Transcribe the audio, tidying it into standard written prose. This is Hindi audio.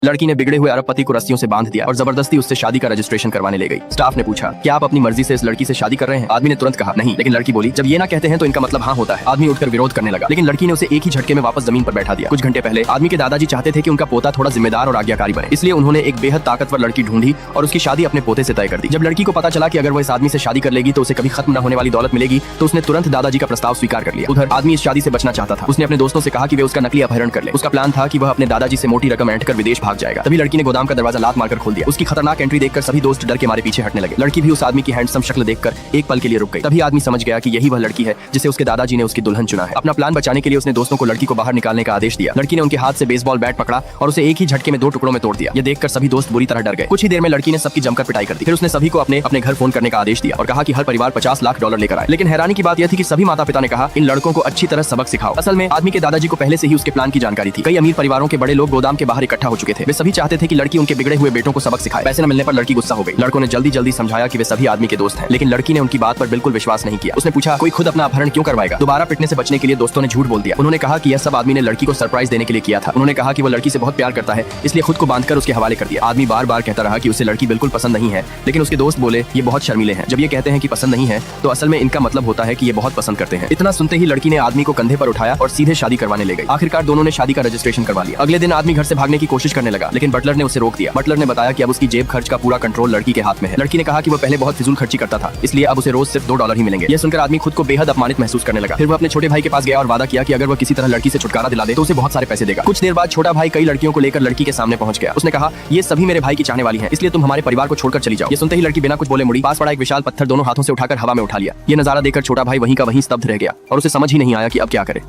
लड़की ने बिगड़े हुए अरबपति को रस्सियों से बांध दिया और जबरदस्ती उससे शादी का रजिस्ट्रेशन करवाने ले गई। स्टाफ ने पूछा, क्या आप अपनी मर्जी से इस लड़की से शादी कर रहे हैं? आदमी ने तुरंत कहा, नहीं। लेकिन लड़की बोली, जब ये ना कहते हैं तो इनका मतलब हाँ होता है। आदमी उठकर विरोध करने लगा, लेकिन लड़की ने उसे एक ही झटके में वापस जमीन पर बैठा दिया। कुछ घंटे पहले आदमी के दादाजी चाहते थे कि उनका पोता थोड़ा जिम्मेदार और आज्ञाकारी बने, इसलिए उन्होंने एक बेहद ताकतवर लड़की ढूंढी और उसकी शादी अपने पोते से तय कर दी। जब लड़की को पता चला कि अगर वो इस आदमी से शादी कर लेगी तो उसे कभी खत्म न होने वाली दौलत मिलेगी, तो उसने तुरंत दादाजी का प्रस्ताव स्वीकार कर लिया। उधर आदमी इस शादी से बचना चाहता था। उसने अपने दोस्तों से कहा कि वे उसका नकली अपहरण कर ले। उसका प्लान था कि वह अपने दादाजी से मोटी रकम ऐंठ कर विदेश भाग जाएगा। तभी लड़की ने गोदाम का दरवाजा लात मारकर खोल दिया। उसकी खतरनाक एंट्री देखकर सभी दोस्त डर के मारे पीछे हटने लगे। लड़की भी उस आदमी की हैंडसम शक्ल देखकर एक पल के लिए रुक गई। तभी आदमी समझ गया कि यही वह लड़की है जिसे उसके दादाजी ने उसकी दुल्हन चुना है। अपना प्लान बचाने के लिए उसने दोस्तों को लड़की को बाहर निकालने का आदेश दिया। लड़की ने उनके हाथ से बेसबॉल बैट पकड़ा और उसे एक ही झटके में 2 टुकड़ों में तोड़ दिया। ये देखकर सभी दोस्त बुरी तरह डर गए। कुछ ही देर में लड़की ने सबकी जमकर पिटाई कर दी। फिर उसने सभी को अपने अपने घर फोन करने का आदेश दिया और कहा कि हर परिवार $50 लाख लेकर आए। लेकिन हैरानी की बात यह थी कि सभी माता पिता ने कहा, इन लड़कों को अच्छी तरह सबक सिखाओ। असल में आदमी के दादाजी को पहले से ही उसके प्लान की जानकारी थी। कई अमीर परिवारों के बड़े लोग गोदाम के बाहर इकट्ठा हो चुके थे। वे सभी चाहते थे कि लड़की उनके बिगड़े हुए बेटों को सबक सिखाए। पैसे न मिलने पर लड़की गुस्सा हो गई। लड़कों ने जल्दी समझाया कि वे सभी आदमी के दोस्त हैं, लेकिन लड़की ने उनकी बात पर बिल्कुल विश्वास नहीं किया। उसने पूछा, कोई खुद अपना अपहरण क्यों करवाएगा? दोबारा पिटने से बचने के लिए दोस्तों ने झूठ बोल दिया। उन्होंने कहा कि यह सब आदमी ने लड़की को सरप्राइज देने के लिए किया था। उन्होंने कहा कि वो लड़की से बहुत प्यार करता है, इसलिए खुद को बांधकर उसके हवाले कर दिया। आदमी बार बार कहता रहा कि उसे लड़की बिल्कुल पसंद नहीं है, लेकिन उसके दोस्त बोले, ये बहुत शर्मीले हैं। जब ये कहते हैं कि पसंद नहीं है तो असल में इनका मतलब होता है कि ये बहुत पसंद करते हैं। इतना सुनते ही लड़की ने आदमी को कंधे पर उठाया और सीधे शादी करवाने ले गई। आखिरकार दोनों ने शादी का रजिस्ट्रेशन करवा लिया। अगले दिन आदमी घर से भागने की कोशिश करने लगा, लेकिन बटलर ने उसे रोक दिया। बटलर ने बताया कि अब उसकी जेब खर्च का पूरा कंट्रोल लड़की के हाथ में है। लड़की ने कहा कि वो पहले बहुत फिजूल खर्ची करता था, इसलिए अब उसे रोज सिर्फ $2 ही मिलेंगे। यह सुनकर आदमी खुद को बेहद अपमानित महसूस करने लगा। फिर वो अपने छोटे भाई के पास गया और वादा किया कि अगर वो किसी तरह लड़की से छुटकारा दिला दे तो उसे बहुत सारे पैसे देगा। कुछ देर बाद छोटा भाई कई लड़कियों को लेकर लड़की के सामने पहुंच गया। उसने कहा, ये सभी मेरे भाई की चाहने वाली हैं, इसलिए तुम हमारे परिवार को छोड़कर चली जाओ। ये सुनते ही लड़की बिना कुछ बोले मुड़ी। पास पड़ा एक विशाल पत्थर दोनों हाथों से उठाकर हवा में उठा लिया। ये नजारा देखकर छोटा भाई वहीं का वहीं स्तब्ध रह गया और उसे समझ ही नहीं आया कि अब क्या करे।